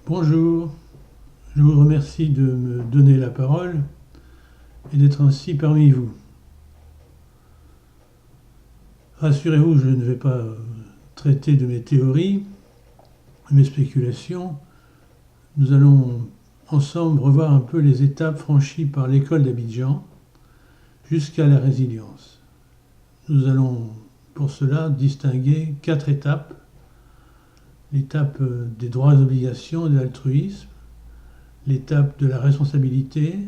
Bonjour, je vous remercie de me donner la parole et d'être ainsi parmi vous. Rassurez-vous, je ne vais pas traiter de mes théories, de mes spéculations. Nous allons ensemble revoir un peu les étapes franchies par l'école d'Abidjan jusqu'à la résilience. Nous allons pour cela distinguer 4 étapes. L'étape des droits et obligations et de l'altruisme, l'étape de la responsabilité,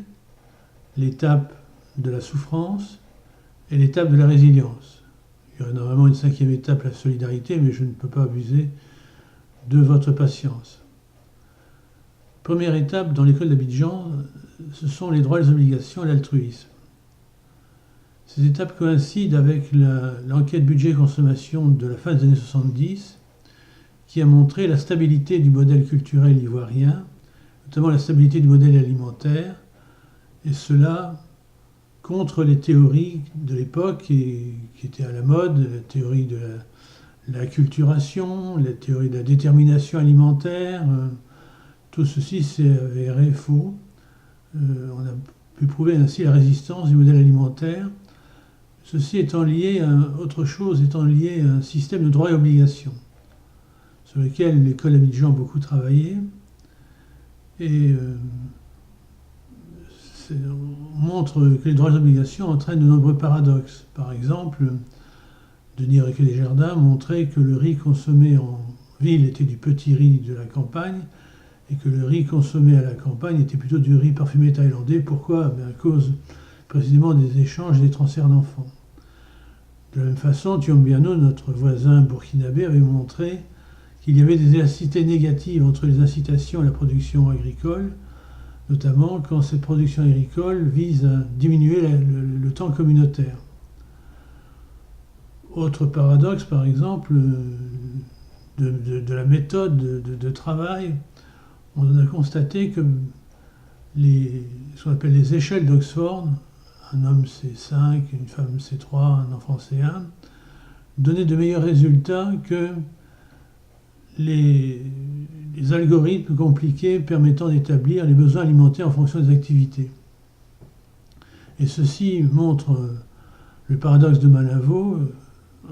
l'étape de la souffrance et l'étape de la résilience. Il y aura normalement une 5e étape, la solidarité, mais je ne peux pas abuser de votre patience. Première étape dans l'école d'Abidjan, ce sont les droits, les obligations et l'altruisme. Ces étapes coïncident avec l'enquête budget-consommation de la fin des années 70, qui a montré la stabilité du modèle culturel ivoirien, notamment la stabilité du modèle alimentaire, et cela contre les théories de l'époque qui étaient à la mode, la théorie de l'acculturation, la théorie de la détermination alimentaire. Tout ceci s'est avéré faux. On a pu prouver ainsi la résistance du modèle alimentaire. Ceci étant lié à autre chose, étant lié à un système de droits et obligations, sur lequel l'école d'Abidjan a beaucoup travaillé. Et on montre que les droits et les obligations entraînent de nombreux paradoxes. Par exemple, Denis Riquet-Desjardins montrait que le riz consommé en ville était du petit riz de la campagne et que le riz consommé à la campagne était plutôt du riz parfumé thaïlandais. Pourquoi ? À cause précisément des échanges et des transferts d'enfants. De la même façon, Thiom Biano, notre voisin burkinabé, avait montré qu'il y avait des élasticités négatives entre les incitations à la production agricole, notamment quand cette production agricole vise à diminuer le temps communautaire. Autre paradoxe, par exemple, de la méthode de travail, on a constaté que ce qu'on appelle les échelles d'Oxford, un homme c'est 5, une femme c'est 3, un enfant c'est 1, donnaient de meilleurs résultats que les algorithmes compliqués permettant d'établir les besoins alimentaires en fonction des activités. Et ceci montre le paradoxe de Malavo.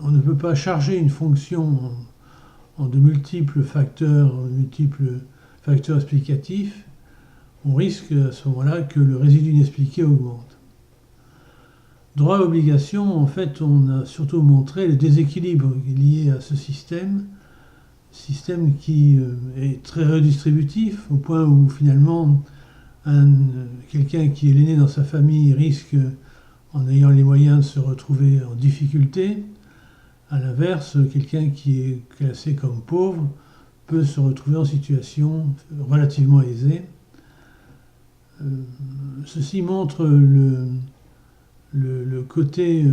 On ne peut pas charger une fonction en de multiples facteurs explicatifs. On risque à ce moment-là que le résidu inexpliqué augmente. Droit et obligation, en fait, on a surtout montré le déséquilibre lié à ce système qui est très redistributif, au point où finalement quelqu'un qui est l'aîné dans sa famille risque, en ayant les moyens, de se retrouver en difficulté. À l'inverse, quelqu'un qui est classé comme pauvre peut se retrouver en situation relativement aisée. Ceci montre le côté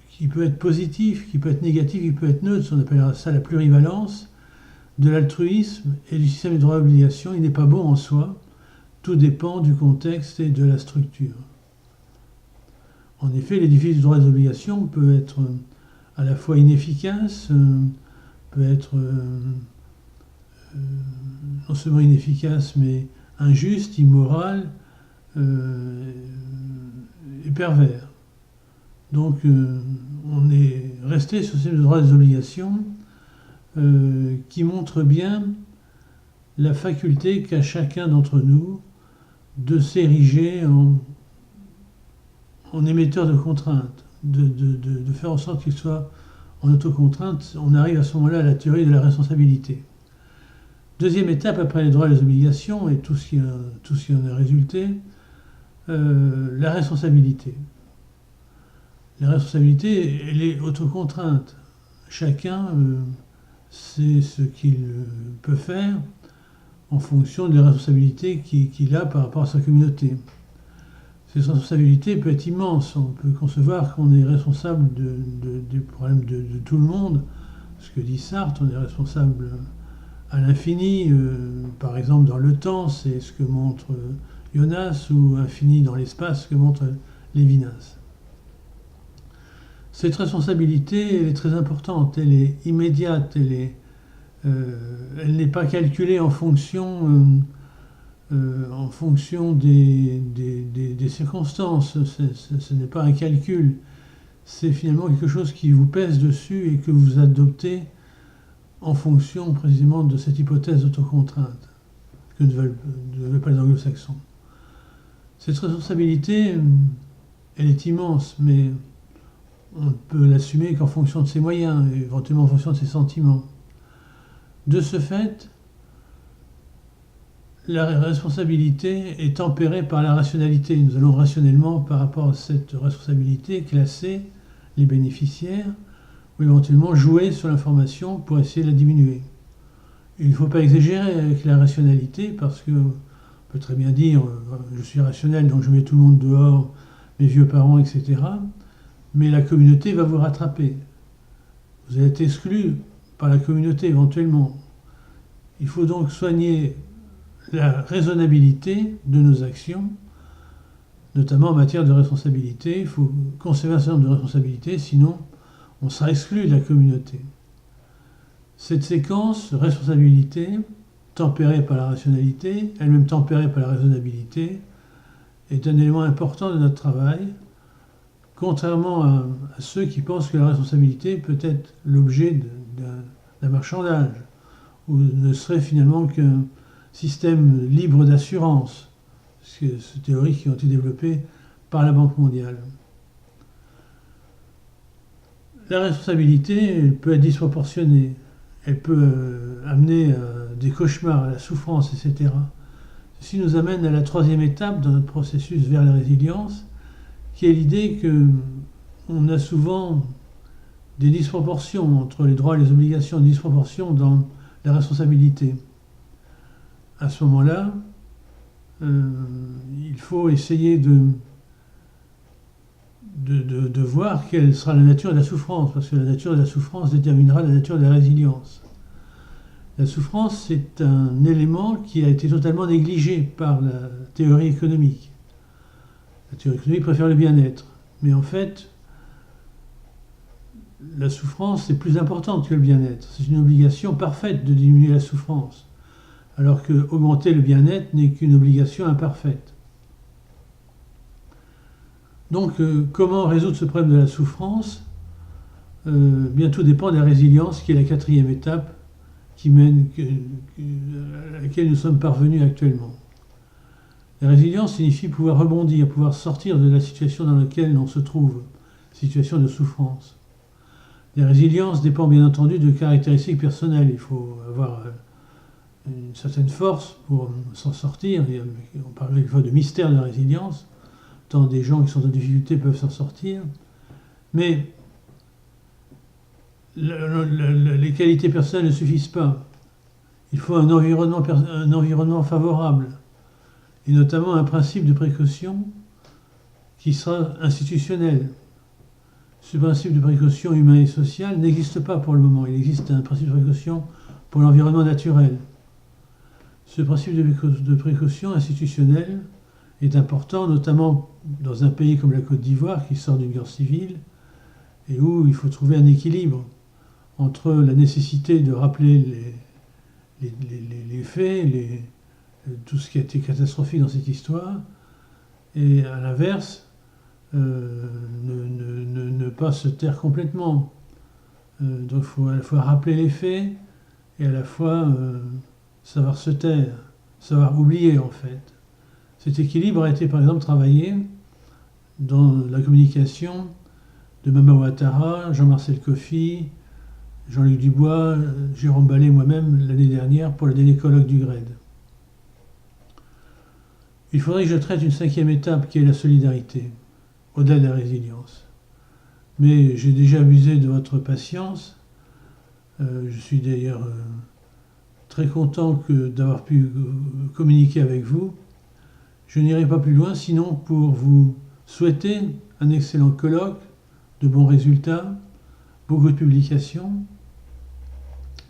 qui peut être positif, qui peut être négatif, qui peut être neutre, on appellera ça la plurivalence de l'altruisme et du système des droits et obligations. Il n'est pas bon en soi, tout dépend du contexte et de la structure. En effet, l'édifice des droits et des obligations peut être à la fois inefficace, peut être non seulement inefficace, mais injuste, immoral et pervers. Donc on est resté sur ces droits et des obligations qui montrent bien la faculté qu'a chacun d'entre nous de s'ériger en émetteur de contraintes, de faire en sorte qu'il soit en autocontrainte. On arrive à ce moment-là à la théorie de la responsabilité. Deuxième étape après les droits et les obligations et tout ce qui en a résulté, la responsabilité. La responsabilité, elle est autocontrainte. Chacun sait ce qu'il peut faire en fonction des responsabilités qu'il a par rapport à sa communauté. Cette responsabilité peut être immense. On peut concevoir qu'on est responsable du problème de tout le monde. Ce que dit Sartre, on est responsable à l'infini, par exemple dans le temps, c'est ce que montre Jonas, ou infini dans l'espace, ce que montre Lévinas. Cette responsabilité, elle est très importante, elle est immédiate, elle est Elle n'est pas calculée en fonction des circonstances. Ce n'est pas un calcul. C'est finalement quelque chose qui vous pèse dessus et que vous adoptez en fonction précisément de cette hypothèse d'autocontrainte que ne veulent pas les anglo-saxons. Cette responsabilité, elle est immense, mais on ne peut l'assumer qu'en fonction de ses moyens, et éventuellement en fonction de ses sentiments. De ce fait, la responsabilité est tempérée par la rationalité. Nous allons rationnellement, par rapport à cette responsabilité, classer les bénéficiaires ou éventuellement jouer sur l'information pour essayer de la diminuer. Il ne faut pas exagérer avec la rationalité parce qu'on peut très bien dire je suis rationnel donc je mets tout le monde dehors, mes vieux parents, etc. Mais la communauté va vous rattraper. Vous allez être exclu par la communauté éventuellement. Il faut donc soigner la raisonnabilité de nos actions, notamment en matière de responsabilité. Il faut conserver un certain nombre de responsabilités, sinon on sera exclu de la communauté. Cette séquence, responsabilité, tempérée par la rationalité, elle-même tempérée par la raisonnabilité, est un élément important de notre travail, contrairement à ceux qui pensent que la responsabilité peut être l'objet d'un marchandage, ou ne serait finalement qu'un système libre d'assurance, ces théories qui ont été développées par la Banque mondiale. La responsabilité, elle peut être disproportionnée, elle peut amener des cauchemars, à la souffrance, etc. Ceci nous amène à la troisième étape dans notre processus vers la résilience, qui est l'idée qu'on a souvent des disproportions entre les droits et les obligations, des disproportions dans la responsabilité. À ce moment-là, il faut essayer de voir quelle sera la nature de la souffrance, parce que la nature de la souffrance déterminera la nature de la résilience. La souffrance, c'est un élément qui a été totalement négligé par la théorie économique. La théorie économique préfère le bien-être, mais en fait, la souffrance est plus importante que le bien-être. C'est une obligation parfaite de diminuer la souffrance, alors que augmenter le bien-être n'est qu'une obligation imparfaite. Donc, comment résoudre ce problème de la souffrance ? Bien tout dépend de la résilience, qui est la quatrième étape à laquelle nous sommes parvenus actuellement. La résilience signifie pouvoir rebondir, pouvoir sortir de la situation dans laquelle on se trouve, situation de souffrance. La résilience dépend bien entendu de caractéristiques personnelles. Il faut avoir une certaine force pour s'en sortir. On parle quelquefois de mystère de la résilience. Tant des gens qui sont en difficulté peuvent s'en sortir. Mais les qualités personnelles ne suffisent pas. Il faut un environnement favorable, et notamment un principe de précaution qui sera institutionnel. Ce principe de précaution humain et social n'existe pas pour le moment. Il existe un principe de précaution pour l'environnement naturel. Ce principe de précaution institutionnel est important, notamment dans un pays comme la Côte d'Ivoire, qui sort d'une guerre civile, et où il faut trouver un équilibre entre la nécessité de rappeler les faits, tout ce qui a été catastrophique dans cette histoire, et à l'inverse, ne pas se taire complètement. Donc il faut à la fois rappeler les faits et à la fois savoir se taire, savoir oublier en fait. Cet équilibre a été par exemple travaillé dans la communication de Mama Ouattara, Jean-Marcel Coffy, Jean-Luc Dubois, Jérôme Ballet, moi-même l'année dernière pour le dernier colloque du GRED. Il faudrait que je traite une cinquième étape qui est la solidarité, au-delà de la résilience. Mais j'ai déjà abusé de votre patience. Je suis d'ailleurs très content d'avoir pu communiquer avec vous. Je n'irai pas plus loin, sinon pour vous souhaiter un excellent colloque, de bons résultats, beaucoup de publications,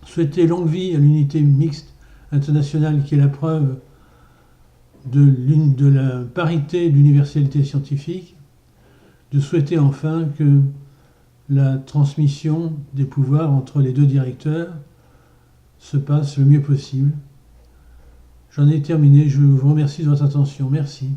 souhaiter longue vie à l'unité mixte internationale qui est la preuve de la parité de l'universalité scientifique, de souhaiter enfin que la transmission des pouvoirs entre les deux directeurs se passe le mieux possible. J'en ai terminé, je vous remercie de votre attention. Merci.